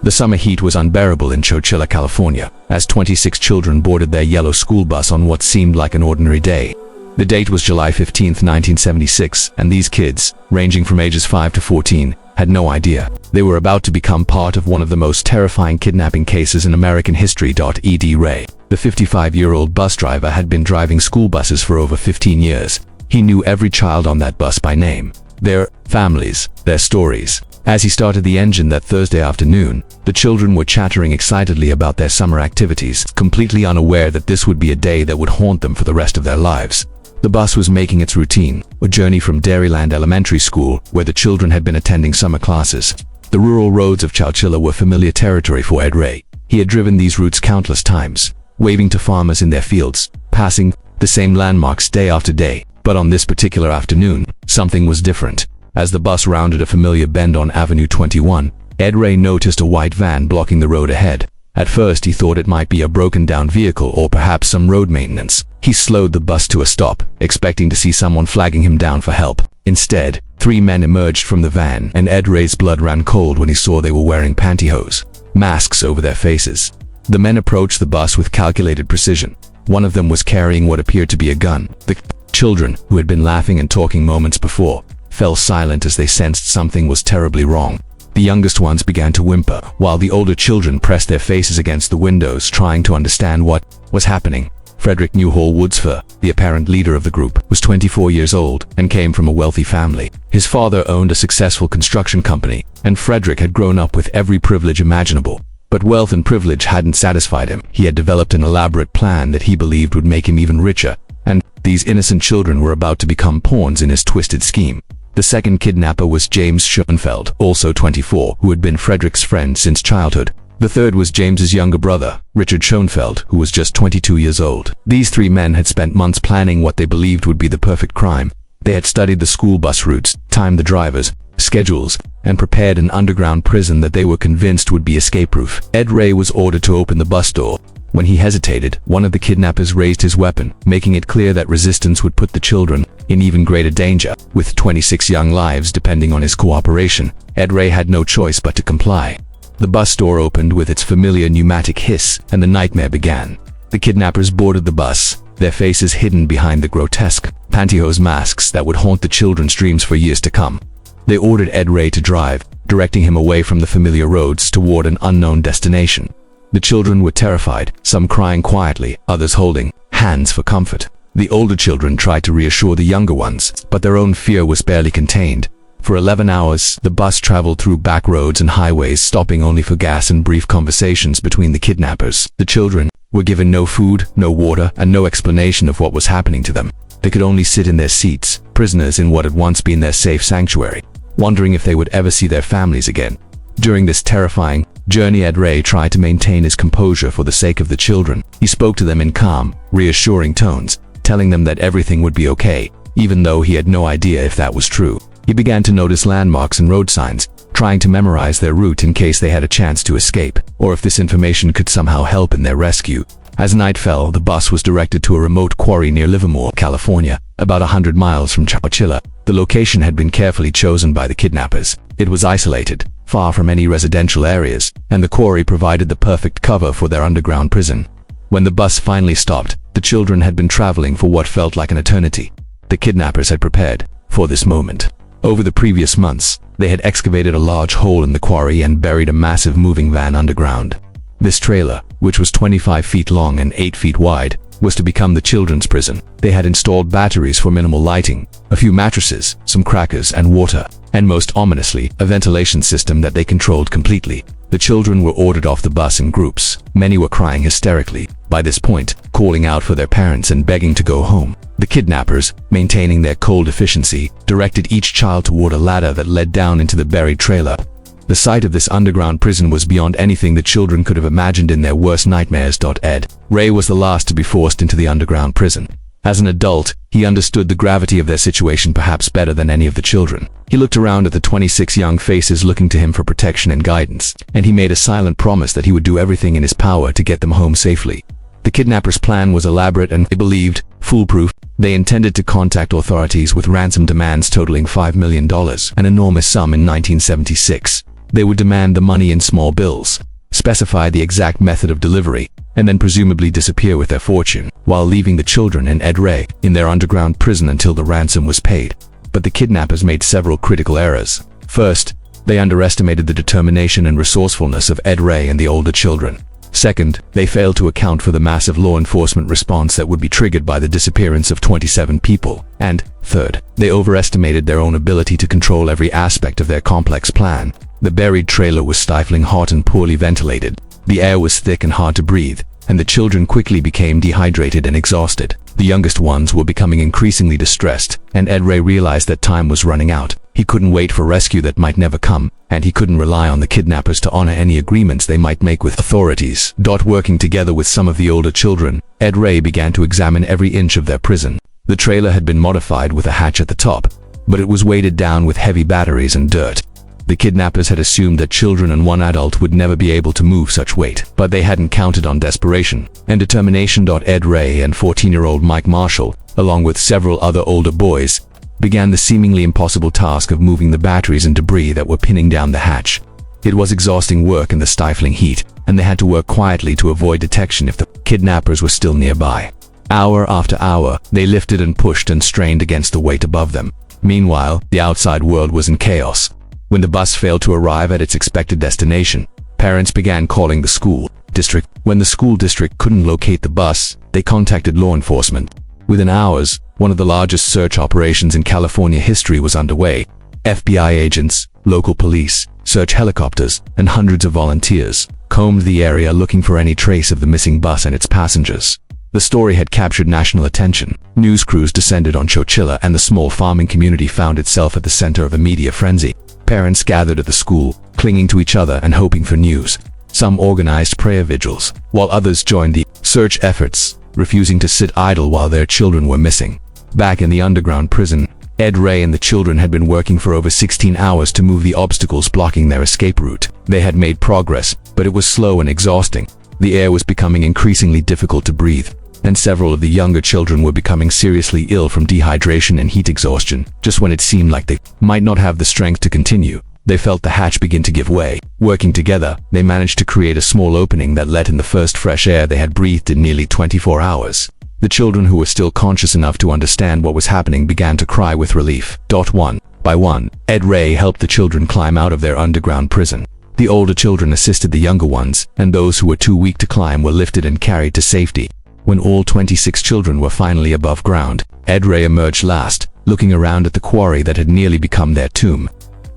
The summer heat was unbearable in Chowchilla, California, as 26 children boarded their yellow school bus on what seemed like an ordinary day. The date was July 15, 1976, and these kids, ranging from ages 5 to 14, had no idea they were about to become part of one of the most terrifying kidnapping cases in American history. Ed Ray, the 55-year-old bus driver, had been driving school buses for over 15 years. He knew every child on that bus by name, their families, their stories. As he started the engine that Thursday afternoon, the children were chattering excitedly about their summer activities, completely unaware that this would be a day that would haunt them for the rest of their lives. The bus was making its routine, a journey from Dairyland Elementary School, where the children had been attending summer classes. The rural roads of Chowchilla were familiar territory for Ed Ray. He had driven these routes countless times, waving to farmers in their fields, passing the same landmarks day after day. But on this particular afternoon, something was different. As the bus rounded a familiar bend on Avenue 21, Ed Ray noticed a white van blocking the road ahead. At first, he thought it might be a broken-down vehicle or perhaps some road maintenance. He slowed the bus to a stop, expecting to see someone flagging him down for help. Instead, 3 men emerged from the van, and Ed Ray's blood ran cold when he saw they were wearing pantyhose, masks over their faces. The men approached the bus with calculated precision. One of them was carrying what appeared to be a gun. The children, who had been laughing and talking moments before, fell silent as they sensed something was terribly wrong. The youngest ones began to whimper, while the older children pressed their faces against the windows, trying to understand what was happening. Frederick Newhall Woods IV, the apparent leader of the group, was 24 years old and came from a wealthy family. His father owned a successful construction company, and Frederick had grown up with every privilege imaginable. But wealth and privilege hadn't satisfied him. He had developed an elaborate plan that he believed would make him even richer, and these innocent children were about to become pawns in his twisted scheme. The second kidnapper was James Schoenfeld, also 24, who had been Frederick's friend since childhood. The third was James's younger brother, Richard Schoenfeld, who was just 22 years old. These 3 men had spent months planning what they believed would be the perfect crime. They had studied the school bus routes, timed the drivers, schedules, and prepared an underground prison that they were convinced would be escape-proof. Ed Ray was ordered to open the bus door. When he hesitated, one of the kidnappers raised his weapon, making it clear that resistance would put the children in even greater danger. With 26 young lives depending on his cooperation, Ed Ray had no choice but to comply. The bus door opened with its familiar pneumatic hiss, and the nightmare began. The kidnappers boarded the bus, their faces hidden behind the grotesque pantyhose masks that would haunt the children's dreams for years to come. They ordered Ed Ray to drive, directing him away from the familiar roads toward an unknown destination. The children were terrified, some crying quietly, others holding hands for comfort. The older children tried to reassure the younger ones, but their own fear was barely contained. For 11 hours, the bus traveled through back roads and highways, stopping only for gas and brief conversations between the kidnappers. The children were given no food, no water, and no explanation of what was happening to them. They could only sit in their seats, prisoners in what had once been their safe sanctuary, wondering if they would ever see their families again. During this terrifying journey, Ed Ray tried to maintain his composure for the sake of the children. He spoke to them in calm, reassuring tones, telling them that everything would be okay, even though he had no idea if that was true. He began to notice landmarks and road signs, trying to memorize their route in case they had a chance to escape, or if this information could somehow help in their rescue. As night fell, the bus was directed to a remote quarry near Livermore, California, about 100 miles from Chowchilla. The location had been carefully chosen by the kidnappers. It was isolated, far from any residential areas, and the quarry provided the perfect cover for their underground prison. When the bus finally stopped, the children had been traveling for what felt like an eternity. The kidnappers had prepared for this moment. Over the previous months, they had excavated a large hole in the quarry and buried a massive moving van underground. This trailer, which was 25 feet long and 8 feet wide, was to become the children's prison. They had installed batteries for minimal lighting, a few mattresses, some crackers and water, and most ominously, a ventilation system that they controlled completely. The children were ordered off the bus in groups. Many were crying hysterically, by this point, calling out for their parents and begging to go home. The kidnappers, maintaining their cold efficiency, directed each child toward a ladder that led down into the buried trailer. The sight of this underground prison was beyond anything the children could have imagined in their worst nightmares. Ed Ray was the last to be forced into the underground prison. As an adult, he understood the gravity of their situation perhaps better than any of the children. He looked around at the 26 young faces looking to him for protection and guidance, and he made a silent promise that he would do everything in his power to get them home safely. The kidnappers' plan was elaborate and, they believed, foolproof. They intended to contact authorities with ransom demands totaling $5 million, an enormous sum in 1976. They would demand the money in small bills, specify the exact method of delivery, and then presumably disappear with their fortune, while leaving the children and Ed Ray in their underground prison until the ransom was paid. But the kidnappers made several critical errors. First, they underestimated the determination and resourcefulness of Ed Ray and the older children. Second, they failed to account for the massive law enforcement response that would be triggered by the disappearance of 27 people. And third, they overestimated their own ability to control every aspect of their complex plan. The buried trailer was stifling hot and poorly ventilated. The air was thick and hard to breathe, and the children quickly became dehydrated and exhausted. The youngest ones were becoming increasingly distressed, and Ed Ray realized that time was running out. He couldn't wait for rescue that might never come, and he couldn't rely on the kidnappers to honor any agreements they might make with authorities. Working together with some of the older children, Ed Ray began to examine every inch of their prison. The trailer had been modified with a hatch at the top, but it was weighted down with heavy batteries and dirt. The kidnappers had assumed that children and one adult would never be able to move such weight, but they hadn't counted on desperation and determination. Ed Ray and 14-year-old Mike Marshall, along with several other older boys, began the seemingly impossible task of moving the batteries and debris that were pinning down the hatch. It was exhausting work in the stifling heat, and they had to work quietly to avoid detection if the kidnappers were still nearby. Hour after hour, they lifted and pushed and strained against the weight above them. Meanwhile, the outside world was in chaos. When the bus failed to arrive at its expected destination, parents began calling the school district. When the school district couldn't locate the bus, they contacted law enforcement. Within hours, one of the largest search operations in California history was underway. FBI agents, local police, search helicopters, and hundreds of volunteers combed the area looking for any trace of the missing bus and its passengers. The story had captured national attention. News crews descended on Chowchilla, and the small farming community found itself at the center of a media frenzy. Parents gathered at the school, clinging to each other and hoping for news. Some organized prayer vigils, while others joined the search efforts, refusing to sit idle while their children were missing. Back in the underground prison, Ed Ray and the children had been working for over 16 hours to move the obstacles blocking their escape route. They had made progress, but it was slow and exhausting. The air was becoming increasingly difficult to breathe, and several of the younger children were becoming seriously ill from dehydration and heat exhaustion. Just when it seemed like they might not have the strength to continue, they felt the hatch begin to give way. Working together, they managed to create a small opening that let in the first fresh air they had breathed in nearly 24 hours. The children, who were still conscious enough to understand what was happening, began to cry with relief. One by one, Ed Ray helped the children climb out of their underground prison. The older children assisted the younger ones, and those who were too weak to climb were lifted and carried to safety. When all 26 children were finally above ground, Ed Ray emerged last, looking around at the quarry that had nearly become their tomb.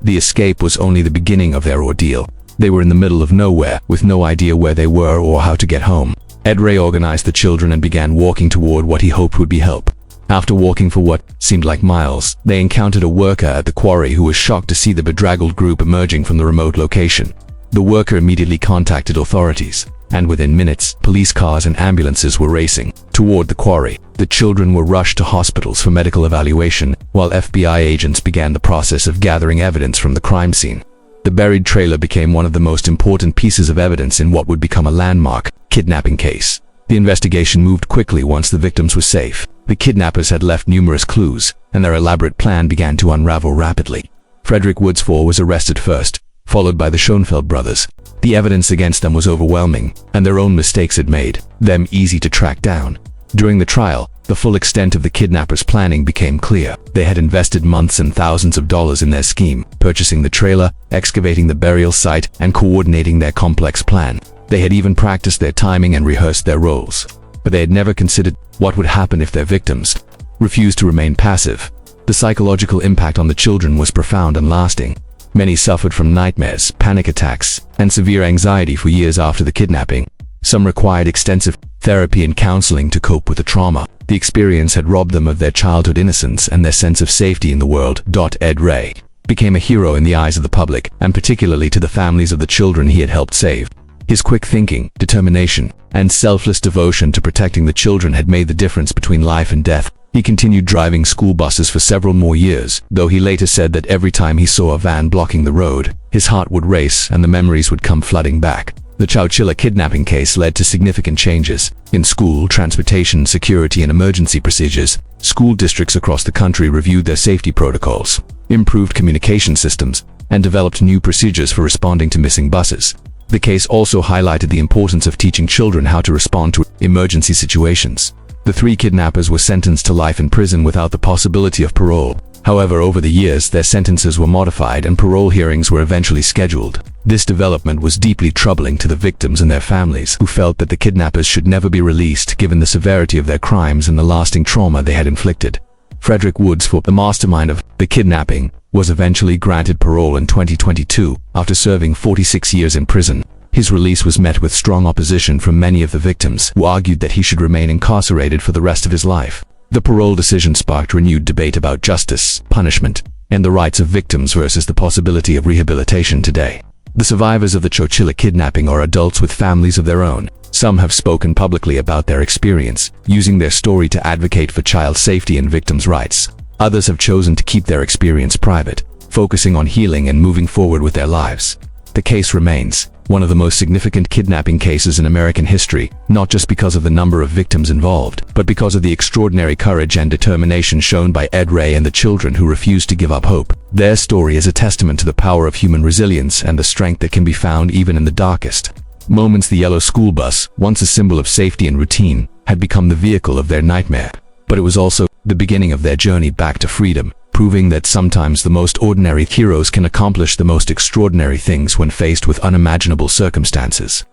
The escape was only the beginning of their ordeal. They were in the middle of nowhere, with no idea where they were or how to get home. Ed Ray organized the children and began walking toward what he hoped would be help. After walking for what seemed like miles, they encountered a worker at the quarry who was shocked to see the bedraggled group emerging from the remote location. The worker immediately contacted authorities, and within minutes, police cars and ambulances were racing toward the quarry. The children were rushed to hospitals for medical evaluation, while FBI agents began the process of gathering evidence from the crime scene. The buried trailer became one of the most important pieces of evidence in what would become a landmark kidnapping case. The investigation moved quickly once the victims were safe. The kidnappers had left numerous clues, and their elaborate plan began to unravel rapidly. Frederick Woods IV was arrested first, followed by the Schoenfeld brothers. The evidence against them was overwhelming, and their own mistakes had made them easy to track down. During the trial, the full extent of the kidnappers' planning became clear. They had invested months and thousands of dollars in their scheme, purchasing the trailer, excavating the burial site, and coordinating their complex plan. They had even practiced their timing and rehearsed their roles. But they had never considered what would happen if their victims refused to remain passive. The psychological impact on the children was profound and lasting. Many suffered from nightmares, panic attacks, and severe anxiety for years after the kidnapping. Some required extensive therapy and counseling to cope with the trauma. The experience had robbed them of their childhood innocence and their sense of safety in the world. Ed Ray became a hero in the eyes of the public, and particularly to the families of the children he had helped save. His quick thinking, determination, and selfless devotion to protecting the children had made the difference between life and death. He continued driving school buses for several more years, though he later said that every time he saw a van blocking the road, his heart would race and the memories would come flooding back. The Chowchilla kidnapping case led to significant changes in school, transportation, security, and emergency procedures. School districts across the country reviewed their safety protocols, improved communication systems, and developed new procedures for responding to missing buses. The case also highlighted the importance of teaching children how to respond to emergency situations. The 3 kidnappers were sentenced to life in prison without the possibility of parole. However, over the years, their sentences were modified and parole hearings were eventually scheduled. This development was deeply troubling to the victims and their families, who felt that the kidnappers should never be released given the severity of their crimes and the lasting trauma they had inflicted. Frederick Woods IV, the mastermind of the kidnapping, was eventually granted parole in 2022 after serving 46 years in prison. His release was met with strong opposition from many of the victims, who argued that he should remain incarcerated for the rest of his life. The parole decision sparked renewed debate about justice, punishment, and the rights of victims versus the possibility of rehabilitation today. The survivors of the Chowchilla kidnapping are adults with families of their own. Some have spoken publicly about their experience, using their story to advocate for child safety and victims' rights. Others have chosen to keep their experience private, focusing on healing and moving forward with their lives. The case remains one of the most significant kidnapping cases in American history, not just because of the number of victims involved, but because of the extraordinary courage and determination shown by Ed Ray and the children who refused to give up hope. Their story is a testament to the power of human resilience and the strength that can be found even in the darkest moments. The yellow school bus, once a symbol of safety and routine, had become the vehicle of their nightmare. But it was also the beginning of their journey back to freedom, proving that sometimes the most ordinary heroes can accomplish the most extraordinary things when faced with unimaginable circumstances.